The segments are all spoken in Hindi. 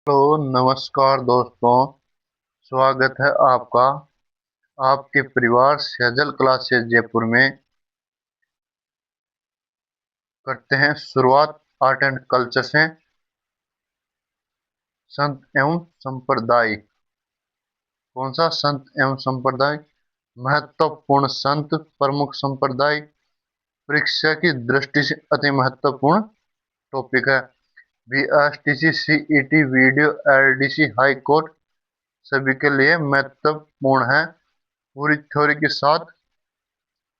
हेलो नमस्कार दोस्तों। स्वागत है आपका आपके परिवार सैजल क्लासेस जयपुर में। करते हैं शुरुआत आर्ट एंड कल्चर से। संत एवं संप्रदाय। कौन सा संत एवं संप्रदाय? महत्वपूर्ण संत प्रमुख संप्रदाय परीक्षा की दृष्टि से अति महत्वपूर्ण टॉपिक है। BSTC CET video LDC high court सभी के लिए महत्वपूर्ण है। पूरी थ्योरी के साथ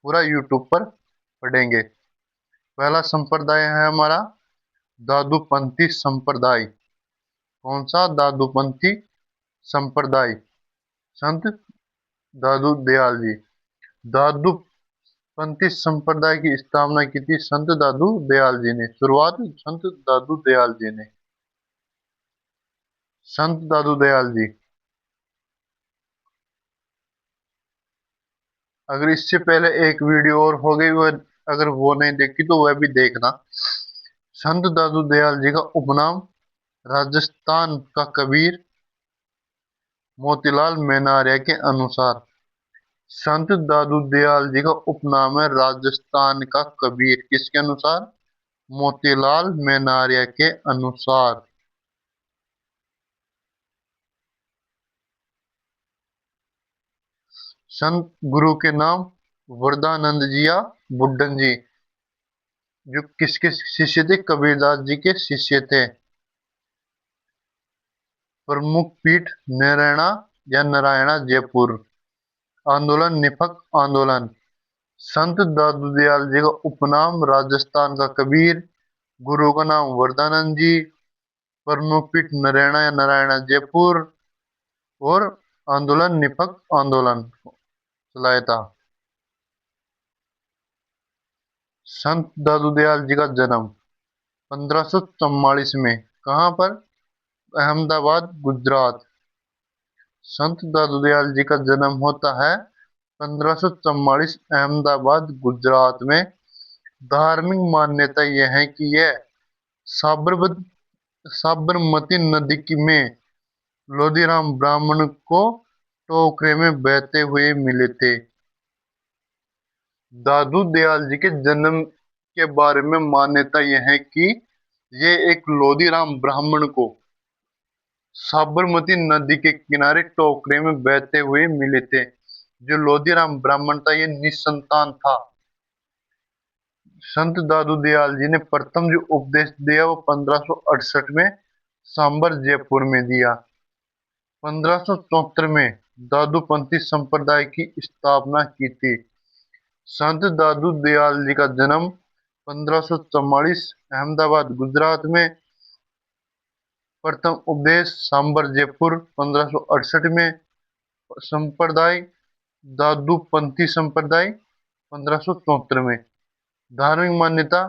पूरा यूट्यूब पर पढ़ेंगे। पहला संप्रदाय है हमारा दादूपंथी संप्रदाय। कौन सा? दादूपंथी संप्रदाय। संत दादू दयाल जी। दादूपंथी संप्रदाय की स्थापना की थी संत दादू दयाल जी ने। शुरुआत संत दादू दयाल जी ने। संत दादू दयाल जी। अगर इससे पहले एक वीडियो और हो गई, वह अगर वो नहीं देखी तो वह भी देखना। संत दादू दयाल जी का उपनाम राजस्थान का कबीर मोतीलाल मेनारिया के अनुसार। संत दादू दयाल जी का उपनाम है राजस्थान का कबीर। किसके अनुसार? मोतीलाल मेनारिया के अनुसार। संत गुरु के नाम वरदानंद जी या बुड्ढन जी, जो किसके शिष्य थे? कबीरदास जी के शिष्य थे। प्रमुख पीठ नारायणा या नारायणा जयपुर। आंदोलन निफक आंदोलन। संत दादू दयाल जी का उपनाम राजस्थान का कबीर, गुरु का नाम वरदानंद जी, प्रमुख पीठ नारायणा या नारायणा जयपुर, और आंदोलन निफक आंदोलन चलाया था। संत दादू दयाल जी का जन्म 1544 में। कहाँ पर? अहमदाबाद, गुजरात। संत दादू दयाल जी का जन्म होता है 1544 अहमदाबाद, गुजरात में। धार्मिक मान्यता यह है कि यह साबरमती साबरमती नदी में लोधीराम ब्राह्मण को टोकरे में बहते हुए मिले थे। दादू दयाल जी के जन्म के बारे में मान्यता यह है कि ये एक लोधीराम ब्राह्मण को साबरमती नदी के किनारे टोकरे में बहते हुए मिले थे। जो लोधीराम ब्राह्मण था, ये निसंतान था। संत दादू दयाल जी ने प्रथम जो उपदेश दिया वो 1568 में सांबर जयपुर में दिया। 1574 में दादूपंथी संप्रदाय की स्थापना की थी। संत दादू दयाल जी का जन्म 1544 अहमदाबाद, गुजरात में। प्रथम उपदेश सांबर जयपुर 1568 में। संप्रदाय दादूपंथी संप्रदाय 1574 में। धार्मिक मान्यता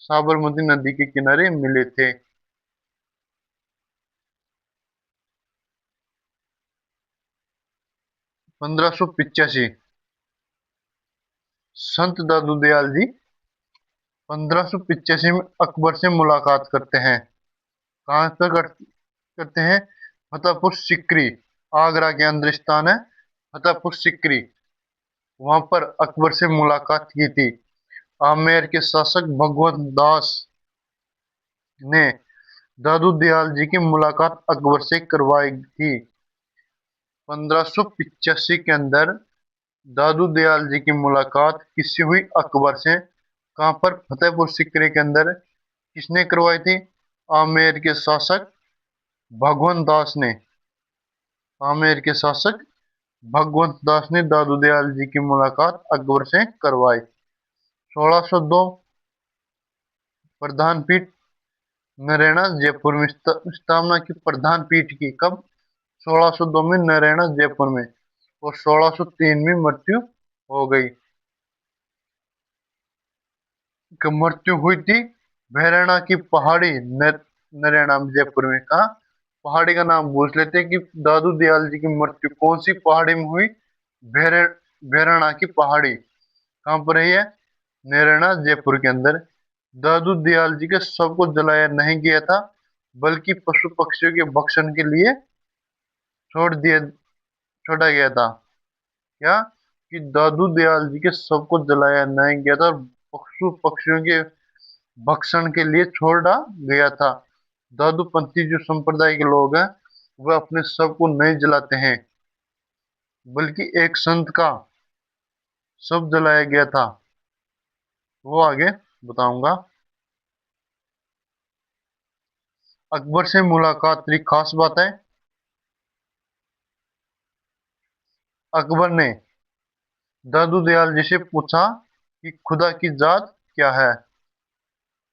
साबरमती नदी के किनारे मिले थे। 1585 संत दादू दयाल जी 1585 में अकबर से मुलाकात करते हैं। कहाँ पर करते हैं? फतेहपुर सिकरी, आगरा के अंदर स्थान है फतेहपुर सिकरी। वहां पर अकबर से मुलाकात की थी। आमेर के शासक भगवंत दास ने दादू दयाल जी की मुलाकात अकबर से करवाई थी। 1585 के अंदर दादू दयाल जी की मुलाकात किससे हुई? अकबर से। कहाँ पर? फतेहपुर सिकरी के अंदर। किसने करवाई थी? आमेर के शासक भगवंत दास ने। आमेर के शासक भगवंत दास ने दादू दयाल जी की मुलाकात अकबर से करवाई। 1602 प्रधान पीठ नरेना जयपुर में स्थापना की। प्रधान पीठ की कब? 1602 में नरेना जयपुर में। और 1603 में मृत्यु हो गई। मृत्यु हुई थी भैरना की पहाड़ी नरेना जयपुर में। कहा? पहाड़ी का नाम पूछ लेते हैं कि दादू दयाल जी की मृत्यु कौन सी पहाड़ी में हुई? भैर भैरना की पहाड़ी। कहाँ पर है ये? नैराना जयपुर के अंदर। दादू दयाल जी के शव को जलाया नहीं गया था। बल्कि पशु पक्षियों के भक्षण के लिए छोड़ा गया था। क्या कि दादू दयाल जी के शव को जलाया नहीं गया था और पशु पक्षियों के भक्षण के लिए छोड़ा गया था। दादू पंथी जो संप्रदाय के लोग हैं वह अपने शव को नहीं जलाते हैं, बल्कि एक संत का शव जलाया गया था, वो आगे बताऊंगा। अकबर से मुलाकात की खास बात है। अकबर ने दादू दयाल जी से पूछा कि खुदा की जात क्या है।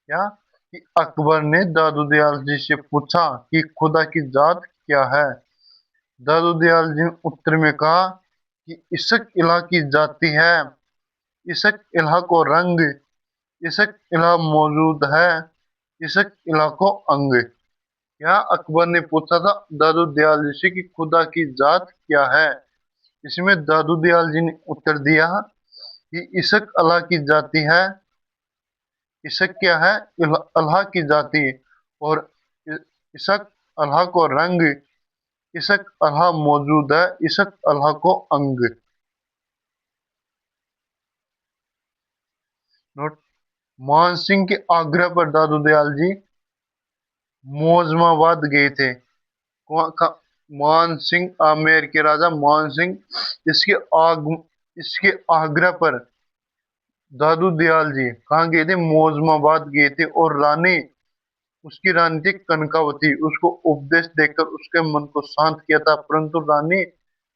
क्या कि अकबर ने दादू दयाल जी से पूछा कि खुदा की जात क्या है। दादू दयाल जी ने उत्तर में कहा कि इसक इलाह की जाति है, इसक इलाह को रंग, इसक इलाह मौजूद है, इसक इलाह को अंग। क्या अकबर ने पूछा था दादू दयाल जी से कि खुदा की जात क्या है। इसमें दादू दयाल जी ने उत्तर दिया कि इसक अल्लाह की जाति है। इसक क्या है? अल्लाह की जाति। और इसक अल्लाह को रंग, इसक अल्लाह मौजूद है, इसक अल्लाह को अंग। नोट। मान सिंह के आग्रह पर दादू दयाल जी मोजमाबाद गए थे। मान सिंह, आमेर के राजा मान सिंह, इसके आग इसके आग्रह पर दादू दयाल जी कहाँ गए थे? मोजमाबाद गए थे। और उसकी रानी थी कनकावती, उसको उपदेश देकर उसके मन को शांत किया था, परंतु रानी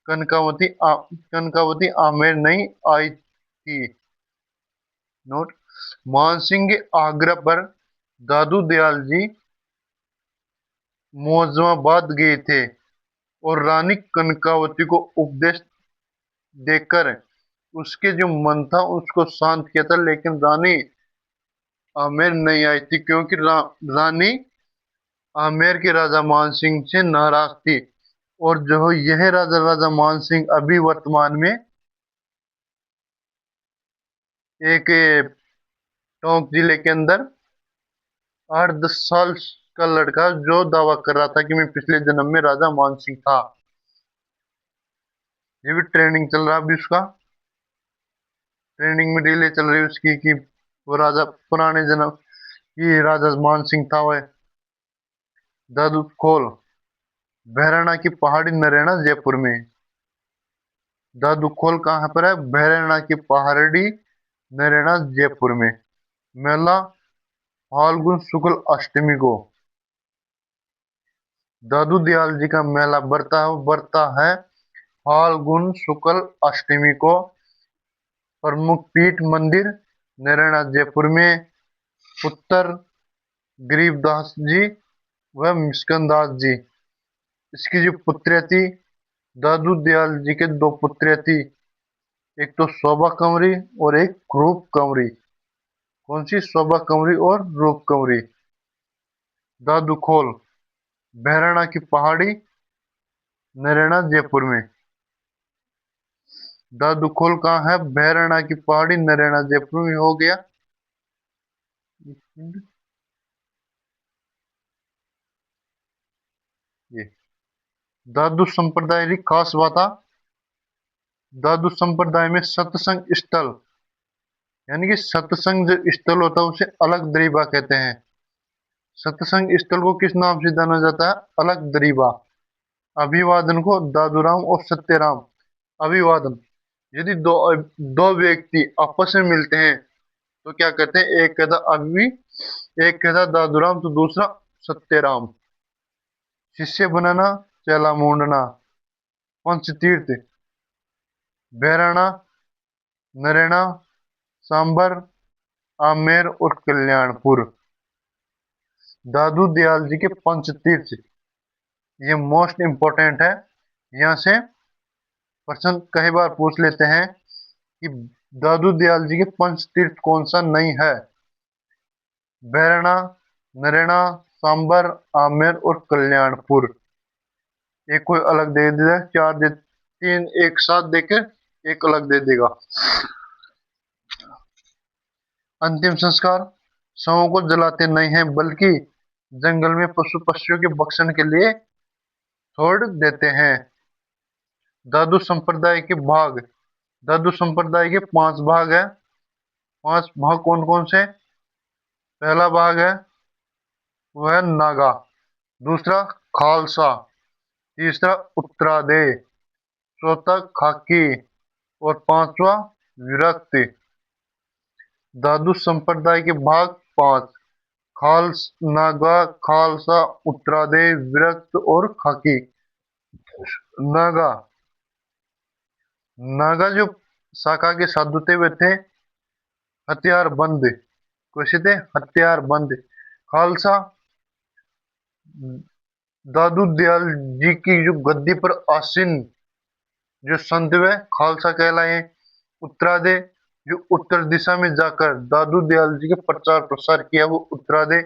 कनकावती आमेर नहीं आई थी। नोट। मानसिंह के आग्रह पर दादू दयाल जी मोजमाबाद गए थे और रानी कनकावती को उपदेश देकर उसके जो मन था उसको शांत किया था, लेकिन रानी आमेर नहीं आई थी क्योंकि रानी आमेर के राजा मानसिंह से नाराज थी। और जो यह राजा मानसिंह अभी वर्तमान में एक टोंक जिले के अंदर 8-10 साल का लड़का जो दावा कर रहा था कि मैं पिछले जन्म में राजा मानसिंह था। ये भी ट्रेनिंग चल रहा है अभी उसका, ट्रेनिंग में रिले चल रही है उसकी कि वो राजा पुराने जन्म की राजा मानसिंह था वह। दादू खोल भैरना की पहाड़ी नरेना जयपुर में। दादू खोल कहाँ पर है? भैरना की पहाड़ी नरेना जयपुर में। मेला फाल्गुन शुक्ल अष्टमी को। दादू दयाल जी का मेला बढ़ता है फाल्गुन शुक्ल अष्टमी को। प्रमुख पीठ मंदिर नरेना जयपुर में। पुत्र गरीबदास जी व मिस्कंदास जी। इसकी जो पुत्रियां थी, दादू दयाल जी के दो पुत्रियां थी, एक तो शोभा कंवरी और एक रूप कंवरी। कौन सी? शोभा कंवरी और रूप कंवरी। दादू खोल भैरना की पहाड़ी नरेना जयपुर में। दादू खोल कहाँ है? भैरना की पहाड़ी नरेना जयपुर में हो गया। ये दादू संप्रदाय की खास बात। दादू संप्रदाय में सत्संग स्थल, यानी कि सत्संग जो स्थल होता है उसे अलग दरीबा कहते हैं। सत्संग स्थल को किस नाम से जाना जाता है? अलग दरीबा। अभिवादन को दादूराम और सत्यराम अभिवादन। यदि दो व्यक्ति आपस में मिलते हैं तो क्या कहते हैं? एक कहता एक कहता दादूराम तो दूसरा सत्यराम। शिष्य बनाना, चेला मूंडना। पंचतीर्थ भैरना, नरेना, सांबर, आमेर और कल्याणपुर। दादू दयाल जी के पंचतीर्थ, ये मोस्ट इंपोर्टेंट है। यहाँ से प्रश्न कई बार पूछ लेते हैं कि दादू दयाल जी के पंचतीर्थ कौन सा नहीं है। भैरना, नरेना, सांबर, आमेर और कल्याणपुर। एक कोई अलग दे देगा, चार दे, तीन एक साथ देकर एक अलग दे देगा। अंतिम संस्कार शवों को जलाते नहीं हैं, बल्कि जंगल में पशु पक्षियों के भक्षण के लिए छोड़ देते हैं। दादू संप्रदाय के भाग। दादू संप्रदाय के 5 भाग है। 5 भाग कौन कौन से? पहला भाग है वह नागा। दूसरा खालसा। तीसरा उत्तरादे। चौथा खाकी। और पांचवा विरक्ति। दादू संप्रदाय के भाग 5। खालस नागा, खालसा, उत्तरादे, विरक्त और खाकी। नागा। नागा जो शाखा के साधु थे वे थे हथियार बंद। कैसे थे? हथियार बंद। खालसा दादू दयाल जी की जो गद्दी पर आसीन जो संत वे खालसा कहलाए। उत्तरादे जो उत्तर दिशा में जाकर दादू दयाल जी के प्रचार प्रसार किया वो उत्तरादे।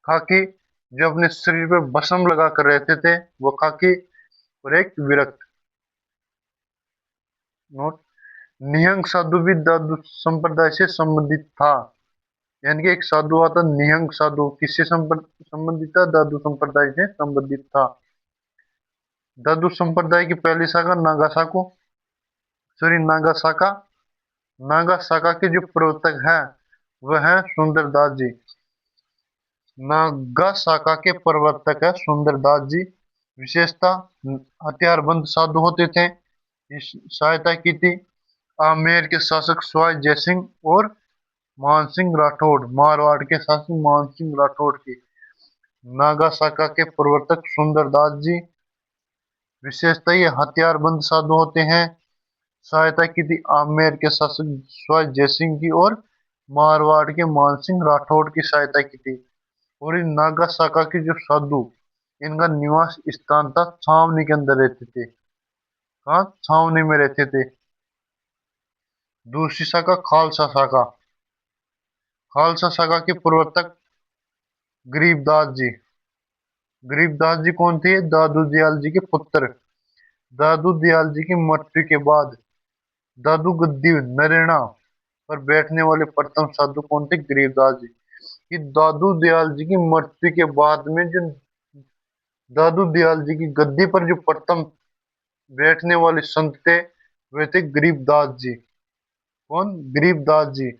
खाकी जो अपने शरीर पर भस्म लगा कर रहते थे वो खाकी। और एक विरक्त। नोट। निहंग साधु भी दादू संप्रदाय से संबंधित था। यानी कि एक साधु आता निहंग साधु किससे संबंधित था? दादू संप्रदाय से संबंधित था। दादू संप्रदाय की पहली शाखा नागा साको सॉरी नागा शाखा। नागा शाखा के जो प्रवर्तक है वह है सुंदरदास जी। नागा शाखा के प्रवर्तक है सुंदरदास जी। विशेषता हथियारबंद साधु होते थे। इस सहायता की थी आमेर के शासक सवाई जयसिंह और मानसिंह राठौड़। मारवाड़ के शासक मानसिंह राठौड़ की। नागा शाखा के प्रवर्तक सुंदरदास जी। विशेषता ये हथियारबंद साधु होते हैं। सहायता की थी आमेर के शासक सवाई जयसिंह की और मारवाड़ के मानसिंह राठौड़ की सहायता की थी। और इन नागा शाखा के जो साधु इनका निवास स्थान था छावनी के अंदर रहते थे। कहाँ? छावनी में रहते थे। दूसरी शाखा खालसा शाखा। खालसा शाखा के प्रवर्तक गरीबदास जी। गरीबदास जी कौन थे? दादू दयाल जी के पुत्र। दादू दयाल जी की मृत्यु के बाद दादू गद्दी नरेणा पर बैठने वाले प्रथम साधु कौन थे? गरीबदास जी। कि दादू दयाल जी की मृत्यु के बाद में जो दादू दयाल जी की गद्दी पर जो प्रथम बैठने वाले संत थे वे थे गरीबदास जी। कौन? गरीबदास जी।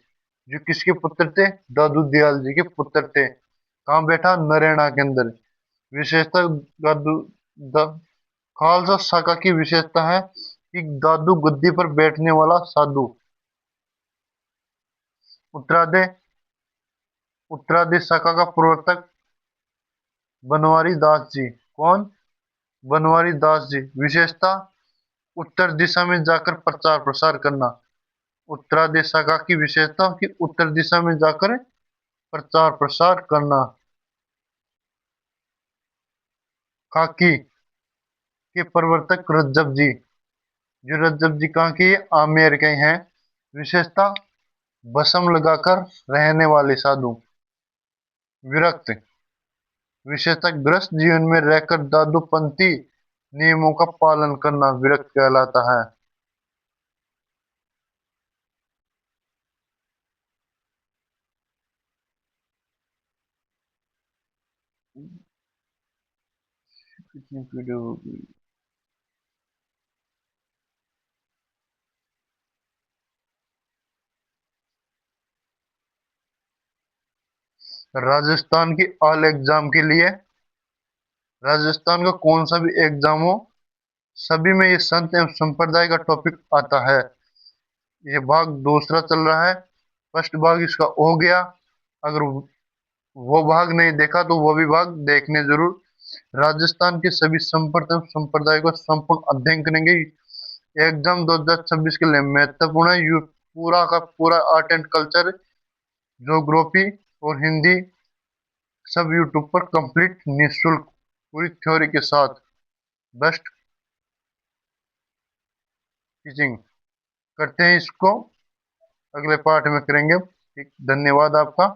जो किसके पुत्र थे? दादू दयाल जी के पुत्र थे। कहाँ बैठा? नरेना के अंदर। विशेषता दादू द, खालसा शाखा की विशेषता है कि दादू गद्दी पर बैठने वाला साधु। उत्तरादे। उत्तरादे शाखा का प्रवर्तक बनवारी दास जी। कौन? बनवारी दास जी। विशेषता उत्तर दिशा में जाकर प्रचार प्रसार करना। उत्तरादे शाखा की विशेषता कि उत्तर दिशा में जाकर प्रचार प्रसार करना। खाकी के प्रवर्तक रज्जब जी। जो रज्जब जी कहाँ के? आमेर के हैं। विशेषता भस्म लगाकर रहने वाले साधु। विरक्त। विशेषता ग्रस्त जीवन में रहकर दादूपंथी नियमों का पालन करना विरक्त कहलाता है। कितनी पीढ़ी होगी? राजस्थान की ऑल एग्जाम के लिए राजस्थान का कौन सा भी एग्जाम हो सभी में ये संत एवं संप्रदाय का टॉपिक आता है। ये भाग दूसरा चल रहा है। फर्स्ट भाग इसका हो गया। अगर वो भाग नहीं देखा तो वो भी भाग देखने जरूर। राजस्थान के सभी संप्रदाय संप्रदाय को संपूर्ण अध्ययन करेंगे। एग्जाम 2026 के लिए महत्वपूर्ण है। पूरा का पूरा आर्ट एंड कल्चर, ज्योग्राफी और हिंदी सब यूट्यूब पर कंप्लीट निःशुल्क पूरी थ्योरी के साथ बेस्ट टीचिंग करते हैं। इसको अगले पार्ट में करेंगे। ठीक, धन्यवाद आपका।